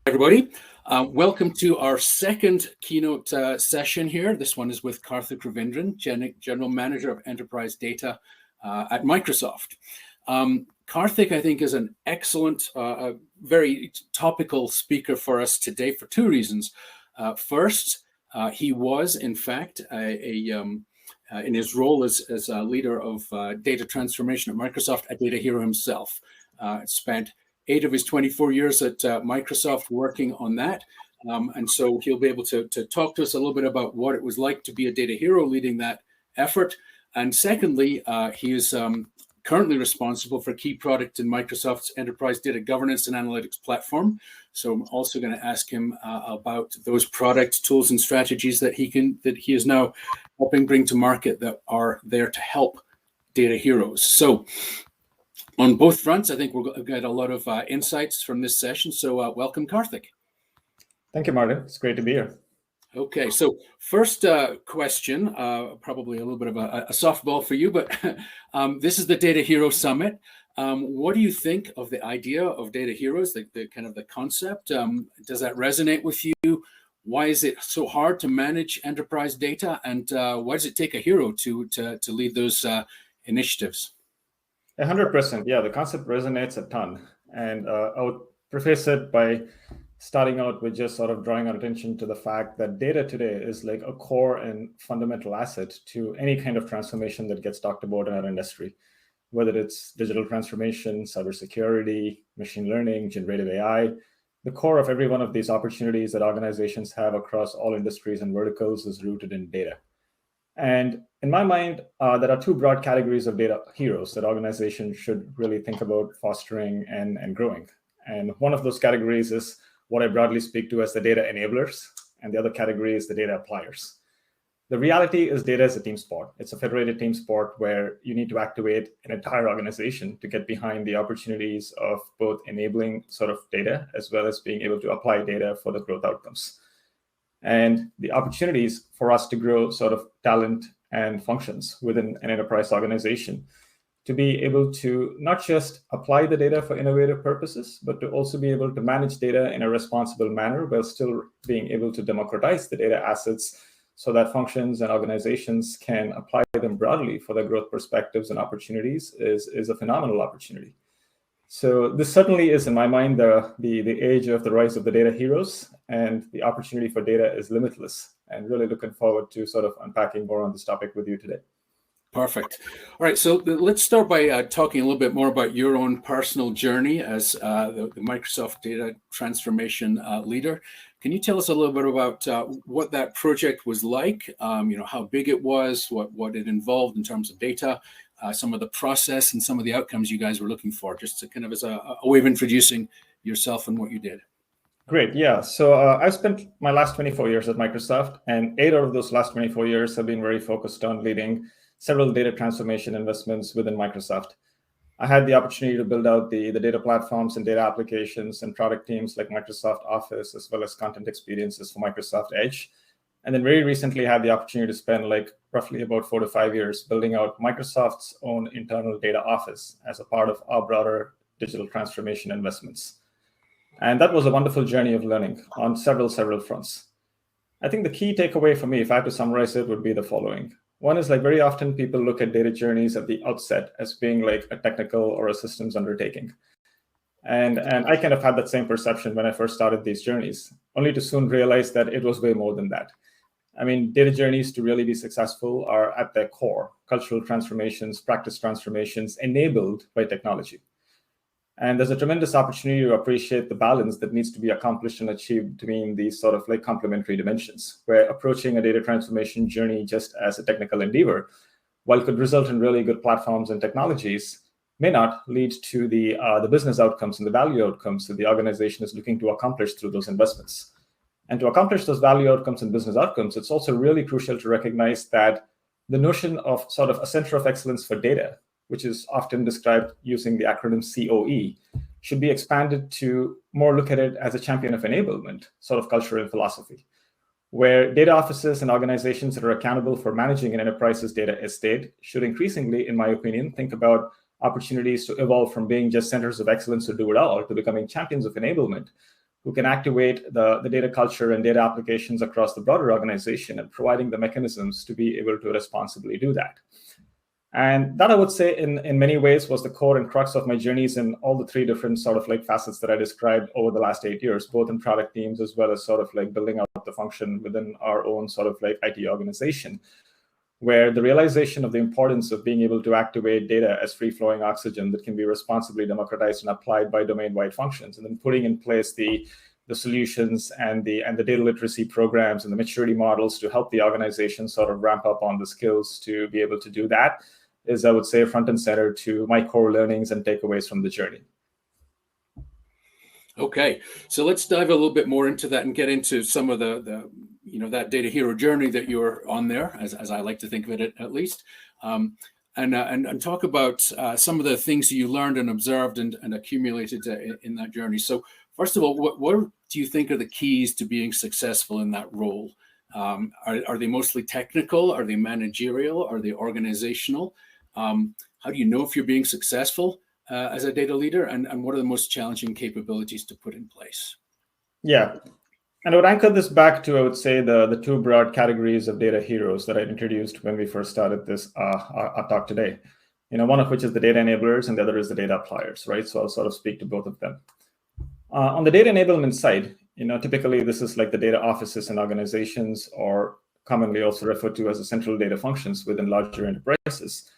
Everybody. Welcome to our second keynote session here. This one is with Karthik Ravindran, General Manager of Enterprise Data at Microsoft. Karthik, I think, is an excellent, very topical speaker for us today for two reasons. First, he was, in fact, in his role as a leader of data transformation at Microsoft, a data hero himself. Spent 8 of his 24 years at Microsoft working on that. And so he'll be able to talk to us a little bit about what it was like to be a data hero leading that effort. And secondly, he is currently responsible for key product in Microsoft's enterprise data governance and analytics platform. So I'm also going to ask him about those product tools and strategies that he is now helping bring to market that are there to help data heroes. So on both fronts, I think we'll get a lot of insights from this session. So welcome, Karthik. Thank you, Martin. It's great to be here. Okay, so first question, probably a little bit of a softball for you, but this is the Data Hero Summit. What do you think of the idea of data heroes, the kind of the concept? Does that resonate with you? Why is it so hard to manage enterprise data? And why does it take a hero to lead those initiatives? 100%. Yeah, the concept resonates a ton. And I would preface it by starting out with just sort of drawing our attention to the fact that data today is like a core and fundamental asset to any kind of transformation that gets talked about in our industry, whether it's digital transformation, cybersecurity, machine learning, generative AI. The core of every one of these opportunities that organizations have across all industries and verticals is rooted in data. And in my mind, there are two broad categories of data heroes that organizations should really think about fostering and growing. And one of those categories is what I broadly speak to as the data enablers, and the other category is the data appliers. The reality is data is a team sport. It's a federated team sport where you need to activate an entire organization to get behind the opportunities of both enabling sort of data as well as being able to apply data for the growth outcomes. And the opportunities for us to grow sort of talent and functions within an enterprise organization to be able to not just apply the data for innovative purposes, but to also be able to manage data in a responsible manner while still being able to democratize the data assets so that functions and organizations can apply them broadly for their growth perspectives and opportunities is a phenomenal opportunity. So this certainly is, in my mind, the age of the rise of the data heroes, and the opportunity for data is limitless. And really looking forward to sort of unpacking more on this topic with you today. Perfect. All right, so let's start by talking a little bit more about your own personal journey as the Microsoft data transformation leader. Can you tell us a little bit about what that project was like? How big it was, what it involved in terms of data, some of the process and some of the outcomes you guys were looking for, just to kind of as a way of introducing yourself and what you did. Great, yeah. So I've spent my last 24 years at Microsoft, and 8 out of those last 24 years have been very focused on leading several data transformation investments within Microsoft. I had the opportunity to build out the data platforms and data applications and product teams like Microsoft Office, as well as content experiences for Microsoft Edge. And then very recently had the opportunity to spend like roughly about 4 to 5 years building out Microsoft's own internal data office as a part of our broader digital transformation investments. And that was a wonderful journey of learning on several fronts. I think the key takeaway for me, if I had to summarize it, would be the following. One is like very often people look at data journeys at the outset as being like a technical or a systems undertaking. And I kind of had that same perception when I first started these journeys, only to soon realize that it was way more than that. I mean, data journeys to really be successful are at their core, cultural transformations, practice transformations enabled by technology. And there's a tremendous opportunity to appreciate the balance that needs to be accomplished and achieved between these sort of like complementary dimensions, where approaching a data transformation journey just as a technical endeavor, while it could result in really good platforms and technologies, may not lead to the business outcomes and the value outcomes that the organization is looking to accomplish through those investments. And to accomplish those value outcomes and business outcomes, it's also really crucial to recognize that the notion of sort of a center of excellence for data, which is often described using the acronym COE, should be expanded to more look at it as a champion of enablement, sort of culture and philosophy, where data offices and organizations that are accountable for managing an enterprise's data estate should increasingly, in my opinion, think about opportunities to evolve from being just centers of excellence to do it all to becoming champions of enablement, who can activate the data culture and data applications across the broader organization and providing the mechanisms to be able to responsibly do that. And that, I would say, in many ways was the core and crux of my journeys in all the three different sort of like facets that I described over the last 8 years, both in product teams as well as sort of like building out the function within our own sort of like IT organization, where the realization of the importance of being able to activate data as free-flowing oxygen that can be responsibly democratized and applied by domain-wide functions, and then putting in place the solutions and the data literacy programs and the maturity models to help the organization sort of ramp up on the skills to be able to do that is, I would say, front and center to my core learnings and takeaways from the journey. Okay, so let's dive a little bit more into that and get into some of the that data hero journey that you're on there, as I like to think of it at least, and talk about some of the things you learned and observed and accumulated in that journey. So first of all, what do you think are the keys to being successful in that role? Are they mostly technical? Are they managerial? Are they organizational? How do you know if you're being successful as a data leader? And what are the most challenging capabilities to put in place? Yeah. And I would anchor this back to, I would say, the two broad categories of data heroes that I introduced when we first started this our talk today. One of which is the data enablers and the other is the data appliers, right? So I'll sort of speak to both of them. On the data enablement side, typically this is like the data offices and organizations, or commonly also referred to as the central data functions within larger enterprises.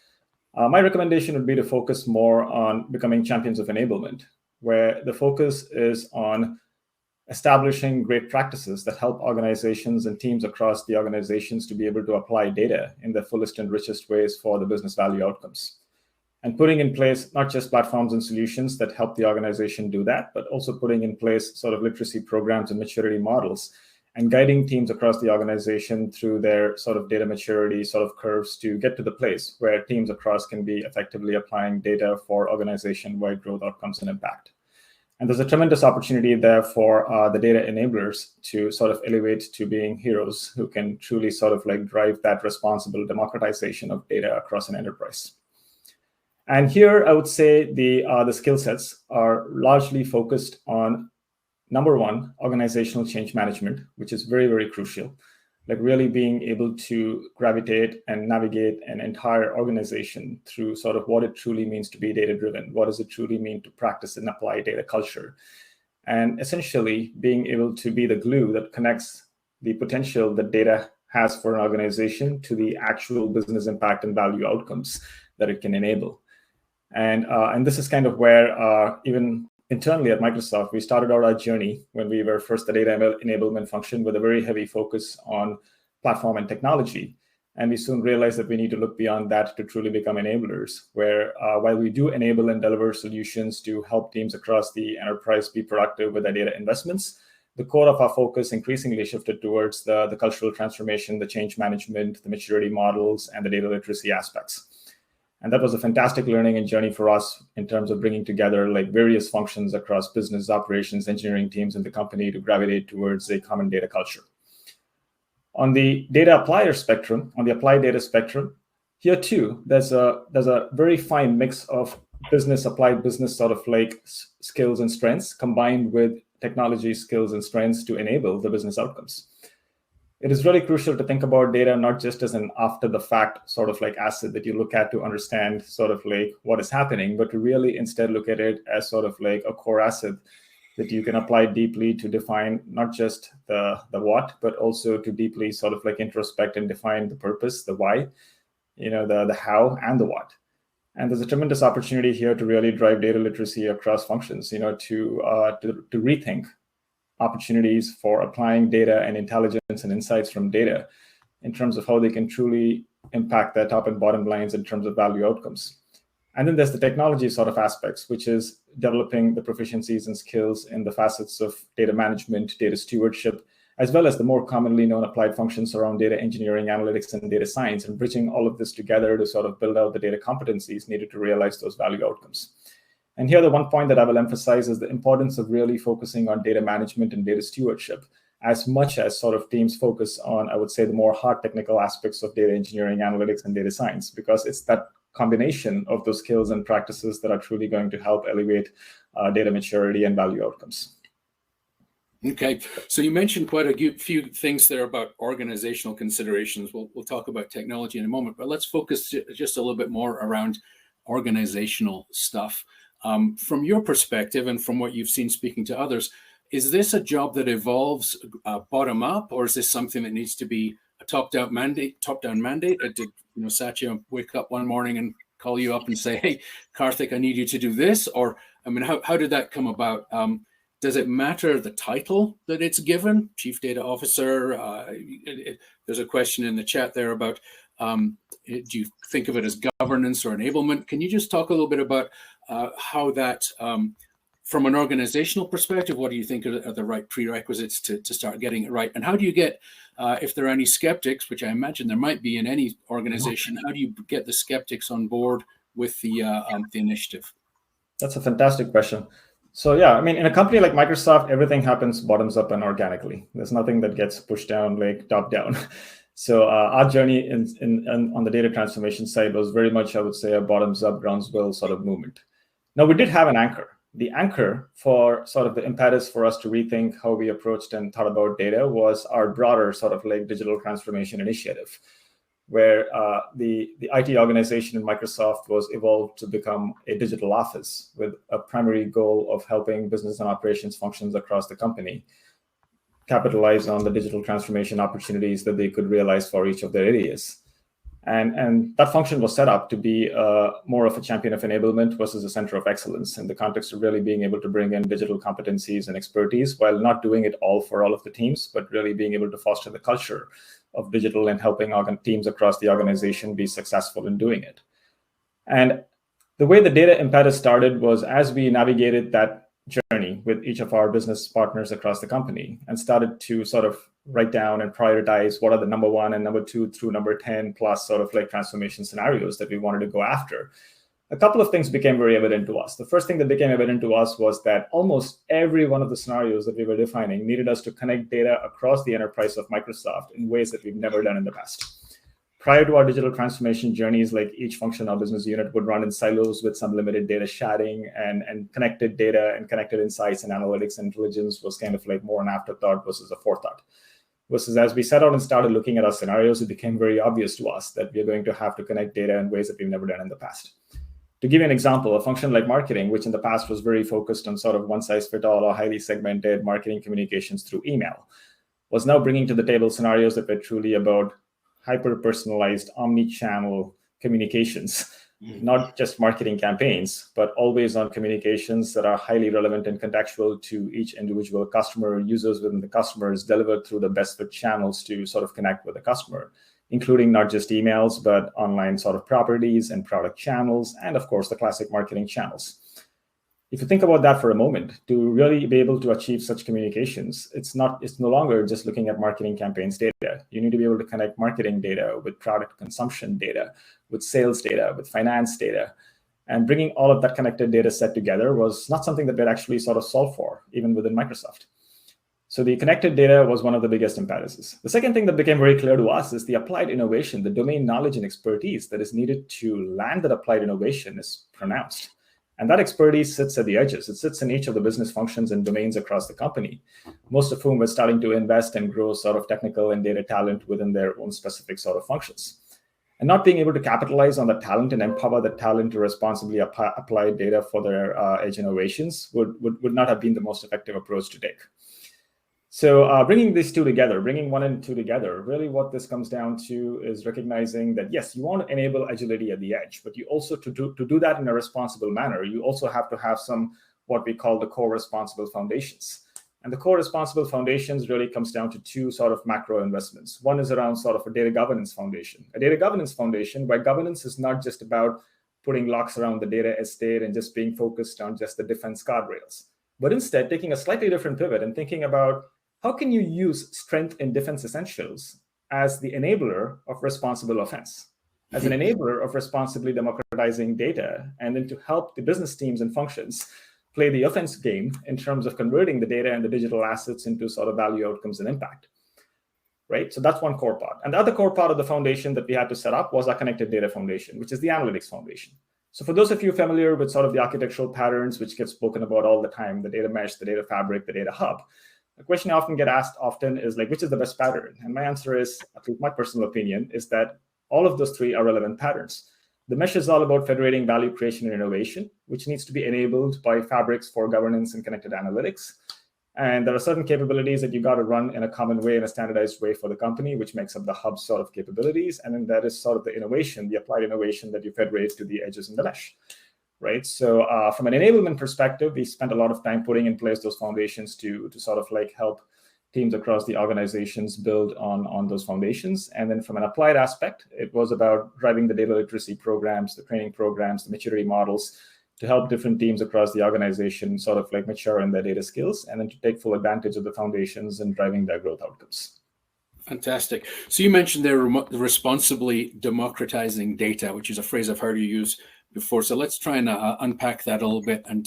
My recommendation would be to focus more on becoming champions of enablement, where the focus is on establishing great practices that help organizations and teams across the organizations to be able to apply data in the fullest and richest ways for the business value outcomes. And putting in place not just platforms and solutions that help the organization do that, but also putting in place sort of literacy programs and maturity models and guiding teams across the organization through their sort of data maturity sort of curves to get to the place where teams across can be effectively applying data for organization-wide growth outcomes and impact. And there's a tremendous opportunity there for the data enablers to sort of elevate to being heroes who can truly sort of like drive that responsible democratization of data across an enterprise. And here, I would say the skill sets are largely focused on, number one, organizational change management, which is very, very crucial. Like really being able to gravitate and navigate an entire organization through sort of what it truly means to be data-driven. What does it truly mean to practice and apply data culture? And essentially being able to be the glue that connects the potential that data has for an organization to the actual business impact and value outcomes that it can enable. And this is kind of where even internally at Microsoft, we started out our journey when we were first the data enablement function with a very heavy focus on platform and technology. And we soon realized that we need to look beyond that to truly become enablers, where while we do enable and deliver solutions to help teams across the enterprise be productive with their data investments, the core of our focus increasingly shifted towards the cultural transformation, the change management, the maturity models, and the data literacy aspects. And that was a fantastic learning and journey for us in terms of bringing together like various functions across business operations, engineering teams in the company to gravitate towards a common data culture. On the data applier spectrum, on the applied data spectrum, here too, there's a very fine mix of applied business sort of like skills and strengths combined with technology skills and strengths to enable the business outcomes. It is really crucial to think about data not just as an after the fact sort of like asset that you look at to understand sort of like what is happening, but to really instead look at it as sort of like a core asset that you can apply deeply to define not just the what, but also to deeply sort of like introspect and define the purpose, the why, the how and the what. And there's a tremendous opportunity here to really drive data literacy across functions, to rethink opportunities for applying data and intelligence and insights from data in terms of how they can truly impact their top and bottom lines in terms of value outcomes. And then there's the technology sort of aspects, which is developing the proficiencies and skills in the facets of data management, data stewardship, as well as the more commonly known applied functions around data engineering, analytics, and data science, and bridging all of this together to sort of build out the data competencies needed to realize those value outcomes. And here, the one point that I will emphasize is the importance of really focusing on data management and data stewardship as much as sort of teams focus on, I would say, the more hard technical aspects of data engineering, analytics, and data science, because it's that combination of those skills and practices that are truly going to help elevate data maturity and value outcomes. Okay, so you mentioned quite a few things there about organizational considerations. We'll talk about technology in a moment, but let's focus just a little bit more around organizational stuff. From your perspective and from what you've seen speaking to others, is this a job that evolves bottom up, or is this something that needs to be a top-down mandate? Did Satya wake up one morning and call you up and say, "Hey, Karthik, I need you to do this"? Or I mean, how did that come about? Does it matter the title that it's given? Chief Data Officer. There's a question in the chat there about do you think of it as governance or enablement? Can you just talk a little bit about how that, from an organizational perspective, what do you think are the right prerequisites to start getting it right? And how do you get, if there are any skeptics, which I imagine there might be in any organization, how do you get the skeptics on board with the initiative? That's a fantastic question. So yeah, I mean, in a company like Microsoft, everything happens bottoms up and organically. There's nothing that gets pushed down like top down. So our journey on the data transformation side was very much, I would say, a bottoms up, groundswell sort of movement. Now, we did have an anchor. The anchor for sort of the impetus for us to rethink how we approached and thought about data was our broader sort of like digital transformation initiative, where the IT organization in Microsoft was evolved to become a digital office with a primary goal of helping business and operations functions across the company capitalize on the digital transformation opportunities that they could realize for each of their areas. And that function was set up to be more of a champion of enablement versus a center of excellence in the context of really being able to bring in digital competencies and expertise while not doing it all for all of the teams, but really being able to foster the culture of digital and helping teams across the organization be successful in doing it. And the way the data impetus started was as we navigated that journey with each of our business partners across the company and started to sort of write down and prioritize what are the number 1 and number 2 through number 10 plus sort of like transformation scenarios that we wanted to go after. A couple of things became very evident to us. The first thing that became evident to us was that almost every one of the scenarios that we were defining needed us to connect data across the enterprise of Microsoft in ways that we've never done in the past. Prior to our digital transformation journeys, like each function or business unit would run in silos with some limited data sharding and connected data and connected insights and analytics and intelligence was kind of like more an afterthought versus a forethought. Versus as we set out and started looking at our scenarios, it became very obvious to us that we're going to have to connect data in ways that we've never done in the past. To give you an example, a function like marketing, which in the past was very focused on sort of one-size-fits-all or highly segmented marketing communications through email, was now bringing to the table scenarios that were truly about hyper-personalized omni-channel communications, not just marketing campaigns, but always on communications that are highly relevant and contextual to each individual customer, users within the customers, delivered through the best fit channels to sort of connect with the customer, including not just emails, but online sort of properties and product channels, and of course, the classic marketing channels. If you think about that for a moment, to really be able to achieve such communications, it's no longer just looking at marketing campaigns data. You need to be able to connect marketing data with product consumption data, with sales data, with finance data. And bringing all of that connected data set together was not something that we'd actually sort of solved for, even within Microsoft. So the connected data was one of the biggest impetuses. The second thing that became very clear to us is the applied innovation, the domain knowledge and expertise that is needed to land that applied innovation is pronounced. And that expertise sits at the edges. It sits in each of the business functions and domains across the company, most of whom were starting to invest and grow sort of technical and data talent within their own specific sort of functions. And not being able to capitalize on the talent and empower the talent to responsibly apply data for their edge innovations would not have been the most effective approach to take. So bringing these two together, bringing 1 and 2 together, really what this comes down to is recognizing that, yes, you want to enable agility at the edge, but you also, to do that in a responsible manner, you also have to have some what we call the core responsible foundations. And the core responsible foundations really comes down to 2 sort of macro investments. One is around sort of a data governance foundation. A data governance foundation, where governance is not just about putting locks around the data estate and just being focused on just the defense guardrails, but instead taking a slightly different pivot and thinking about how can you use strength in defense essentials as the enabler of responsible offense, as an enabler of responsibly democratizing data, and then to help the business teams and functions play the offense game in terms of converting the data and the digital assets into sort of value outcomes and impact, right? So that's one core part. And the other core part of the foundation that we had to set up was our connected data foundation, which is the analytics foundation. So for those of you familiar with sort of the architectural patterns, which get spoken about all the time, the data mesh, the data fabric, the data hub, The question I often get asked is like, which is the best pattern? And my answer is, at least my personal opinion, is that all of those three are relevant patterns. The mesh is all about federating value creation and innovation, which needs to be enabled by fabrics for governance and connected analytics. And there are certain capabilities that you got to run in a common way, in a standardized way for the company, which makes up the hub sort of capabilities. And then that is sort of the innovation, the applied innovation that you federate to the edges in the mesh, right? So from an enablement perspective, we spent a lot of time putting in place those foundations to sort of like help teams across the organizations build on those foundations. And then from an applied aspect, it was about driving the data literacy programs, the training programs, the maturity models, to help different teams across the organization sort of like mature in their data skills, and then to take full advantage of the foundations and driving their growth outcomes. Fantastic. So you mentioned they're responsibly democratizing data, which is a phrase I've heard you use before. So let's try and unpack that a little bit and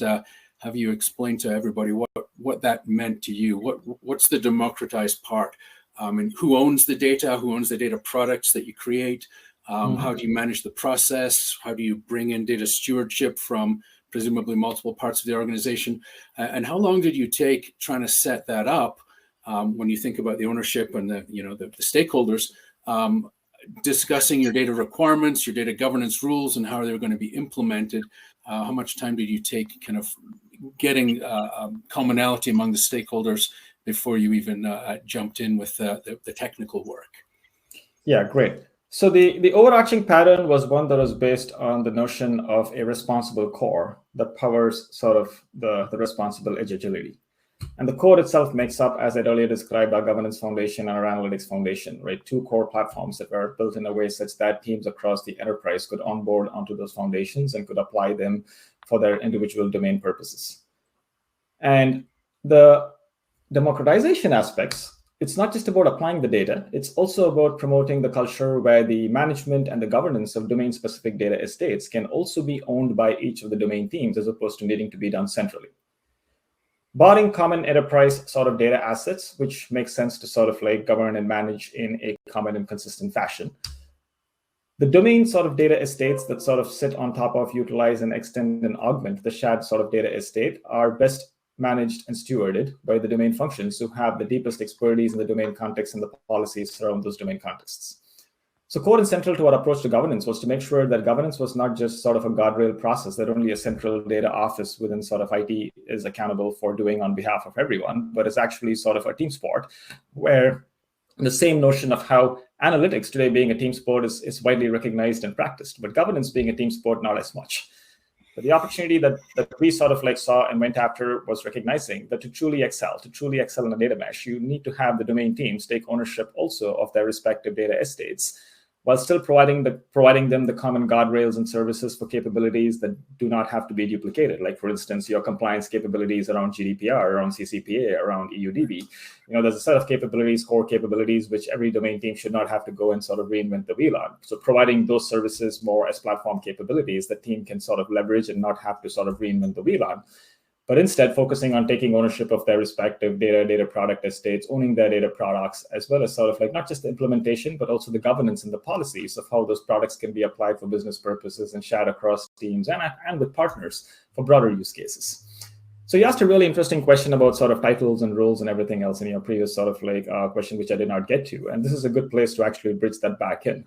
have you explain to everybody what that meant to you. What's the democratized part? And who owns the data? Who owns the data products that you create? How do you manage the process? How do you bring in data stewardship from presumably multiple parts of the organization? And how long did you take trying to set that up when you think about the ownership and the stakeholders, discussing your data requirements, your data governance rules, and how they're going to be implemented? How much time did you take kind of getting commonality among the stakeholders before you even jumped in with the technical work? Yeah, great. So the overarching pattern was one that was based on the notion of a responsible core that powers sort of the responsible edge agility. And the core itself makes up, as I earlier described, our governance foundation and our analytics foundation, right? Two core platforms that were built in a way such that teams across the enterprise could onboard onto those foundations and could apply them for their individual domain purposes. And the democratization aspects, it's not just about applying the data, it's also about promoting the culture where the management and the governance of domain-specific data estates can also be owned by each of the domain teams as opposed to needing to be done centrally. Barring common enterprise sort of data assets, which makes sense to sort of like govern and manage in a common and consistent fashion, the domain sort of data estates that sort of sit on top of, utilize, and extend and augment the shared sort of data estate are best managed and stewarded by the domain functions who have the deepest expertise in the domain context and the policies around those domain contexts. So core and central to our approach to governance was to make sure that governance was not just sort of a guardrail process that only a central data office within sort of IT is accountable for doing on behalf of everyone, but it's actually sort of a team sport where the same notion of how analytics today being a team sport is widely recognized and practiced, but governance being a team sport, not as much. But the opportunity that we sort of like saw and went after was recognizing that to truly excel in a data mesh, you need to have the domain teams take ownership also of their respective data estates, while still providing them the common guardrails and services for capabilities that do not have to be duplicated. Like, for instance, your compliance capabilities around GDPR, around CCPA, around EUDB. There's a set of capabilities, core capabilities, which every domain team should not have to go and sort of reinvent the wheel on. So providing those services more as platform capabilities that team can sort of leverage and not have to sort of reinvent the wheel on, but instead focusing on taking ownership of their respective data product estates, owning their data products, as well as sort of like not just the implementation, but also the governance and the policies of how those products can be applied for business purposes and shared across teams and with partners for broader use cases. So you asked a really interesting question about sort of titles and roles and everything else in your previous sort of like question, which I did not get to. And this is a good place to actually bridge that back in.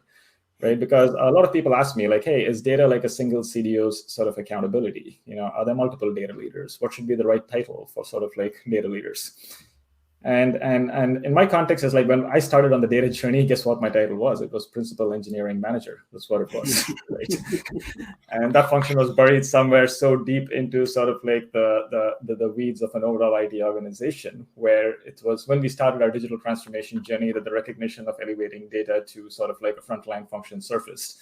Right? Because a lot of people ask me, like, hey, is data like a single CDO's sort of accountability? Are there multiple data leaders? What should be the right title for sort of like data leaders? And in my context, is like when I started on the data journey, guess what my title was? It was Principal Engineering Manager. That's what it was, right? And that function was buried somewhere so deep into sort of like the weeds of an overall IT organization, where it was when we started our digital transformation journey that the recognition of elevating data to sort of like a frontline function surfaced.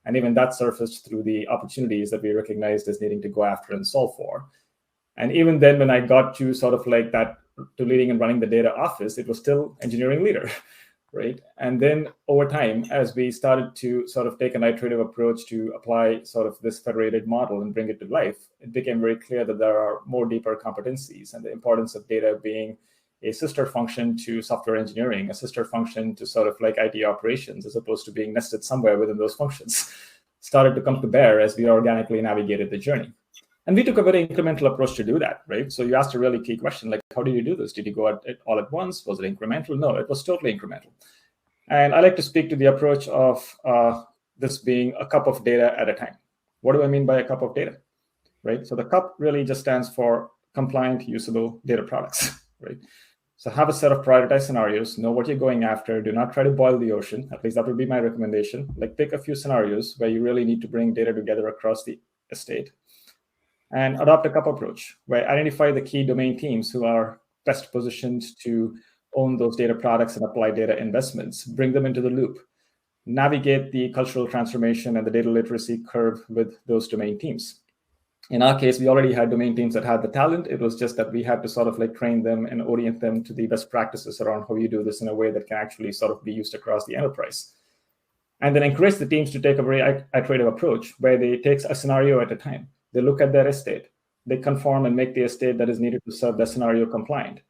And even that surfaced through the opportunities that we recognized as needing to go after and solve for. And even then, when I got to sort of like that, to leading and running the data office, it was still engineering leader, right? And then over time, as we started to sort of take an iterative approach to apply sort of this federated model and bring it to life, it became very clear that there are more deeper competencies and the importance of data being a sister function to software engineering, a sister function to sort of like IT operations, as opposed to being nested somewhere within those functions, started to come to bear as we organically navigated the journey. And we took a very incremental approach to do that, right? So you asked a really key question, like, how did you do this? Did you go at it all at once? Was it incremental? No, it was totally incremental. And I like to speak to the approach of this being a cup of data at a time. What do I mean by a cup of data, right? So the cup really just stands for compliant, usable data products, right? So have a set of prioritized scenarios, know what you're going after. Do not try to boil the ocean. At least that would be my recommendation. Like pick a few scenarios where you really need to bring data together across the estate, and adopt a cup approach where identify the key domain teams who are best positioned to own those data products and apply data investments, bring them into the loop, navigate the cultural transformation and the data literacy curve with those domain teams. In our case, we already had domain teams that had the talent. It was just that we had to sort of like train them and orient them to the best practices around how you do this in a way that can actually sort of be used across the enterprise. And then encourage the teams to take a very iterative approach where they take a scenario at a time. They look at their estate. They conform and make the estate that is needed to serve that scenario compliant.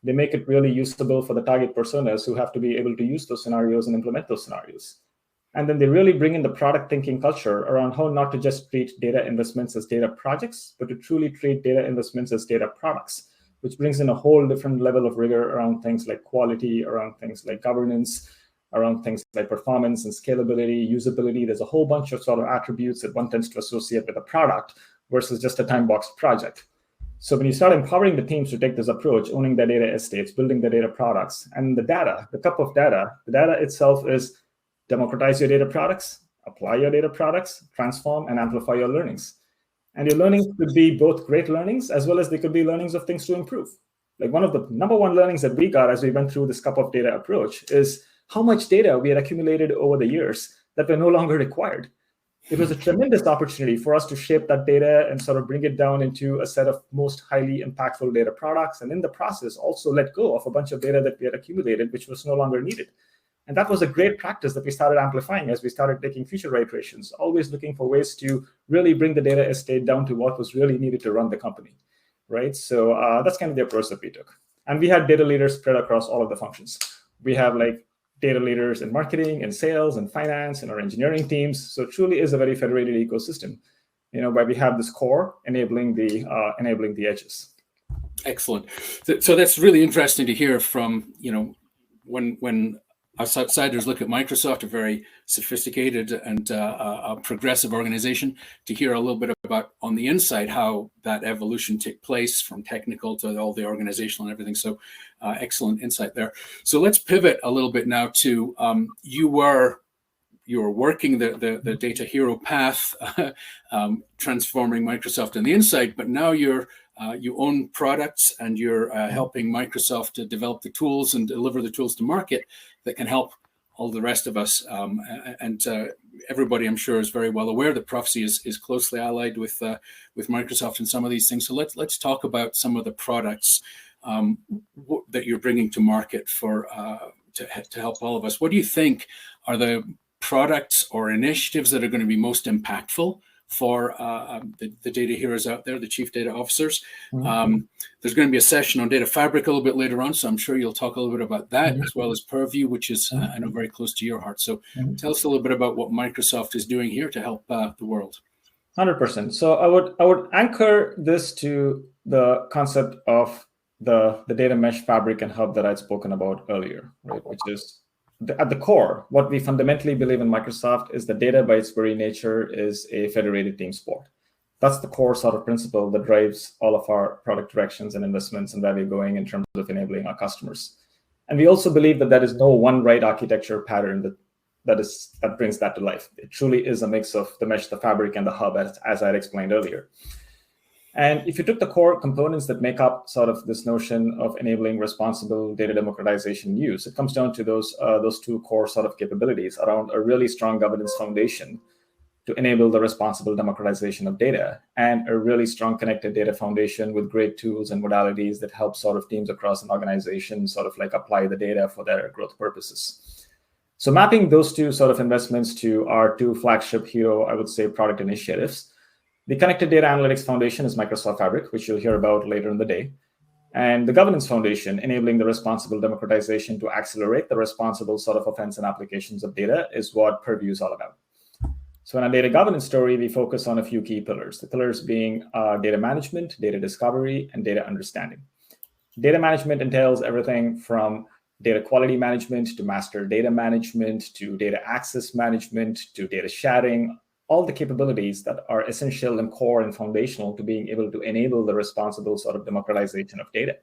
They make it really usable for the target personas who have to be able to use those scenarios and implement those scenarios. And then they really bring in the product thinking culture around how not to just treat data investments as data projects, but to truly treat data investments as data products, which brings in a whole different level of rigor around things like quality, around things like governance, around things like performance and scalability, usability. There's a whole bunch of sort of attributes that one tends to associate with a product versus just a time-boxed project. So when you start empowering the teams to take this approach, owning their data estates, building the data products, and the data, the cup of data, the data itself is democratize your data products, apply your data products, transform and amplify your learnings. And your learnings could be both great learnings as well as they could be learnings of things to improve. Like one of the number one learnings that we got as we went through this cup of data approach is how much data we had accumulated over the years that were no longer required. It was a tremendous opportunity for us to shape that data and sort of bring it down into a set of most highly impactful data products. And in the process, also let go of a bunch of data that we had accumulated, which was no longer needed. And that was a great practice that we started amplifying as we started taking future iterations, always looking for ways to really bring the data estate down to what was really needed to run the company, right? So that's kind of the approach that we took. And we had data leaders spread across all of the functions. We have like data leaders in marketing and sales and finance and our engineering teams. So it truly is a very federated ecosystem, where we have this core enabling the edges. Excellent. So that's really interesting to hear from, when outsiders look at Microsoft, a very sophisticated and a progressive organization, to hear a little bit about on the inside how that evolution took place from technical to all the organizational and everything. So excellent insight there. So let's pivot a little bit now to you were working the data hero path, transforming Microsoft on the inside, but now you own products and you're helping Microsoft to develop the tools and deliver the tools to market that can help all the rest of us. And everybody, I'm sure, is very well aware that Prophecy is closely allied with Microsoft and some of these things. So let's talk about some of the products that you're bringing to market to help all of us. What do you think are the products or initiatives that are going to be most impactful for the data heroes out there, the chief data officers? Mm-hmm. There's going to be a session on Data Fabric a little bit later on, so I'm sure you'll talk a little bit about that, mm-hmm. as well as Purview, which is I know very close to your heart. So mm-hmm. tell us a little bit about what Microsoft is doing here to help the world. 100%. So I would anchor this to the concept of the data mesh fabric and hub that I'd spoken about earlier, right? Which is at the core, what we fundamentally believe in Microsoft is that data by its very nature is a federated team sport. That's the core sort of principle that drives all of our product directions and investments and where we're going in terms of enabling our customers. And we also believe that there is no one right architecture pattern that brings that to life. It truly is a mix of the mesh, the fabric, and the hub, as I had explained earlier. And if you took the core components that make up sort of this notion of enabling responsible data democratization use, it comes down to those two core sort of capabilities around a really strong governance foundation to enable the responsible democratization of data, and a really strong connected data foundation with great tools and modalities that help sort of teams across an organization sort of like apply the data for their growth purposes. So mapping those two sort of investments to our two flagship hero, I would say, product initiatives. The Connected Data Analytics Foundation is Microsoft Fabric, which you'll hear about later in the day. And the Governance Foundation, enabling the responsible democratization to accelerate the responsible sort of offense and applications of data, is what Purview is all about. So in our data governance story, we focus on a few key pillars. The pillars being data management, data discovery, and data understanding. Data management entails everything from data quality management to master data management to data access management to data sharing, all the capabilities that are essential and core and foundational to being able to enable the responsible sort of democratization of data.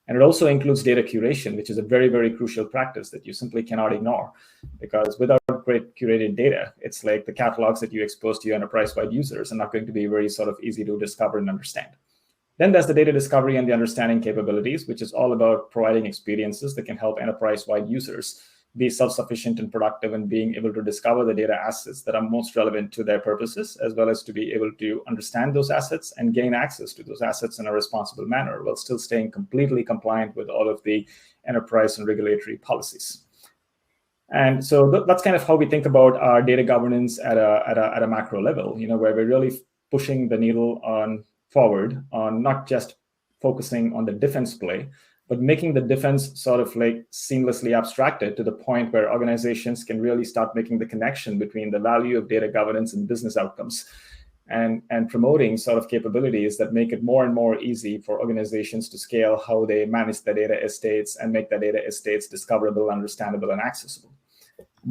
And it also includes data curation, which is a very, very crucial practice that you simply cannot ignore, because without great curated data, it's like the catalogs that you expose to your enterprise-wide users are not going to be very sort of easy to discover and understand. Then there's the data discovery and the understanding capabilities, which is all about providing experiences that can help enterprise-wide users be self-sufficient and productive and being able to discover the data assets that are most relevant to their purposes, as well as to be able to understand those assets and gain access to those assets in a responsible manner while still staying completely compliant with all of the enterprise and regulatory policies. And so that's kind of how we think about our data governance at a macro level, where we're really pushing the needle forward on not just focusing on the defense play, but making the defense sort of like seamlessly abstracted to the point where organizations can really start making the connection between the value of data governance and business outcomes, and promoting sort of capabilities that make it more and more easy for organizations to scale how they manage their data estates and make their data estates discoverable, understandable, and accessible.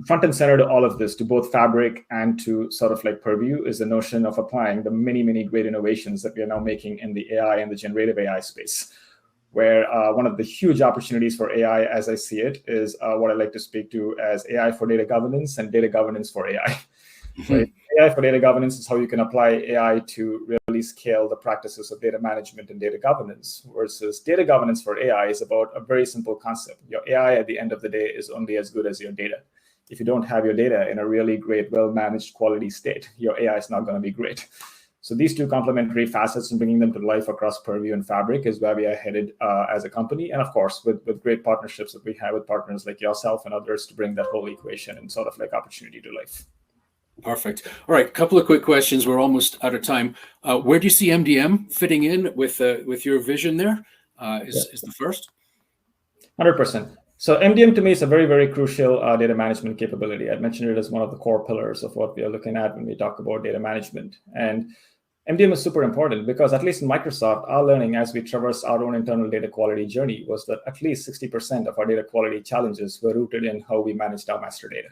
Front and center to all of this, to both Fabric and to sort of like Purview, is the notion of applying the many, many great innovations that we are now making in the AI and the generative AI space, where one of the huge opportunities for AI, as I see it, is what I like to speak to as AI for data governance and data governance for AI. Right? AI for data governance is how you can apply AI to really scale the practices of data management and data governance, versus data governance for AI is about a very simple concept. Your AI at the end of the day is only as good as your data. If you don't have your data in a really great, well-managed quality state, your AI is not going to be great. So these two complementary facets and bringing them to life across Purview and Fabric is where we are headed as a company. And of course, with great partnerships that we have with partners like yourself and others to bring that whole equation and sort of like opportunity to life. Perfect. All right, couple of quick questions. We're almost out of time. Where do you see MDM fitting in with your vision there? Is the first? 100%. So MDM to me is a very, very crucial data management capability. I mentioned it as one of the core pillars of what we are looking at when we talk about data management. And MDM is super important because, at least in Microsoft, our learning as we traverse our own internal data quality journey was that at least 60% of our data quality challenges were rooted in how we managed our master data.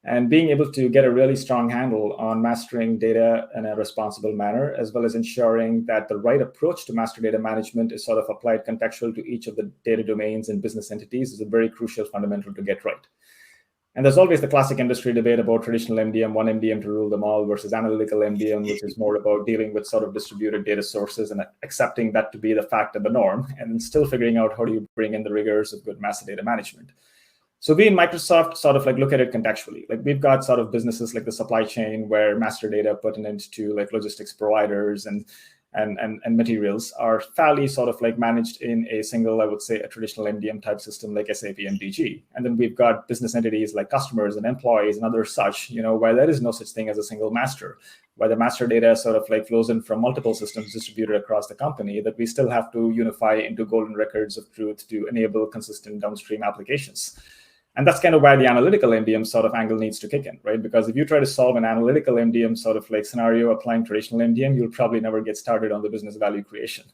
And being able to get a really strong handle on mastering data in a responsible manner, as well as ensuring that the right approach to master data management is sort of applied contextual to each of the data domains and business entities, is a very crucial fundamental to get right. And there's always the classic industry debate about traditional MDM, one MDM to rule them all, versus analytical MDM, which is more about dealing with sort of distributed data sources and accepting that to be the fact of the norm, and then still figuring out how do you bring in the rigors of good master data management. So we in Microsoft sort of like look at it contextually. Like we've got sort of businesses like the supply chain, where master data pertinent to like logistics providers and materials are fairly sort of like managed in a single, I would say, a traditional MDM type system like SAP MDG. And then we've got business entities like customers and employees and other such, where there is no such thing as a single master, where the master data sort of like flows in from multiple systems distributed across the company that we still have to unify into golden records of truth to enable consistent downstream applications. And that's kind of where the analytical MDM sort of angle needs to kick in, right? Because if you try to solve an analytical MDM sort of like scenario applying traditional MDM, you'll probably never get started on the business value creation.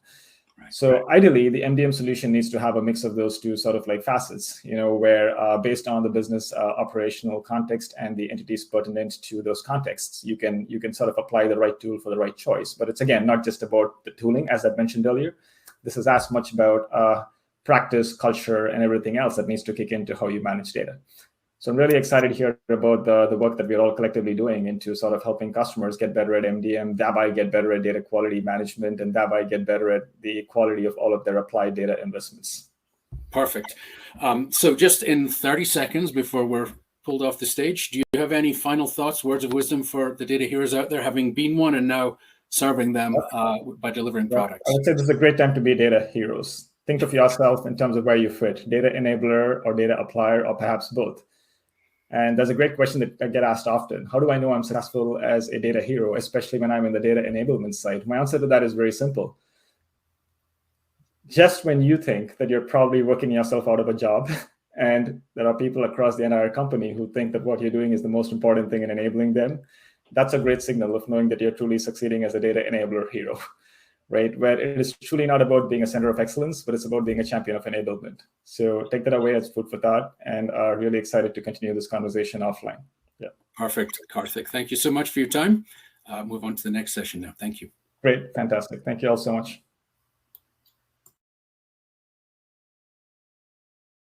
Right. So ideally, the MDM solution needs to have a mix of those two sort of like facets, where based on the business operational context and the entities pertinent to those contexts, you can sort of apply the right tool for the right choice. But it's, again, not just about the tooling, as I mentioned earlier. This is as much about practice, culture, and everything else that needs to kick into how you manage data. So I'm really excited here about the work that we're all collectively doing into sort of helping customers get better at MDM, thereby get better at data quality management, and thereby get better at the quality of all of their applied data investments. Perfect. So just in 30 seconds before we're pulled off the stage, do you have any final thoughts, words of wisdom for the data heroes out there, having been one and now serving them by delivering products? I would say this is a great time to be data heroes. Think of yourself in terms of where you fit, data enabler or data applier, or perhaps both. And there's a great question that I get asked often. How do I know I'm successful as a data hero, especially when I'm in the data enablement side? My answer to that is very simple. Just when you think that you're probably working yourself out of a job, and there are people across the entire company who think that what you're doing is the most important thing in enabling them, that's a great signal of knowing that you're truly succeeding as a data enabler hero. right? Where it is truly not about being a center of excellence, but it's about being a champion of enablement. So take that away as food for thought, and are really excited to continue this conversation offline. Yeah. Perfect, Karthik. Thank you so much for your time. Move on to the next session now. Thank you. Great, fantastic. Thank you all so much.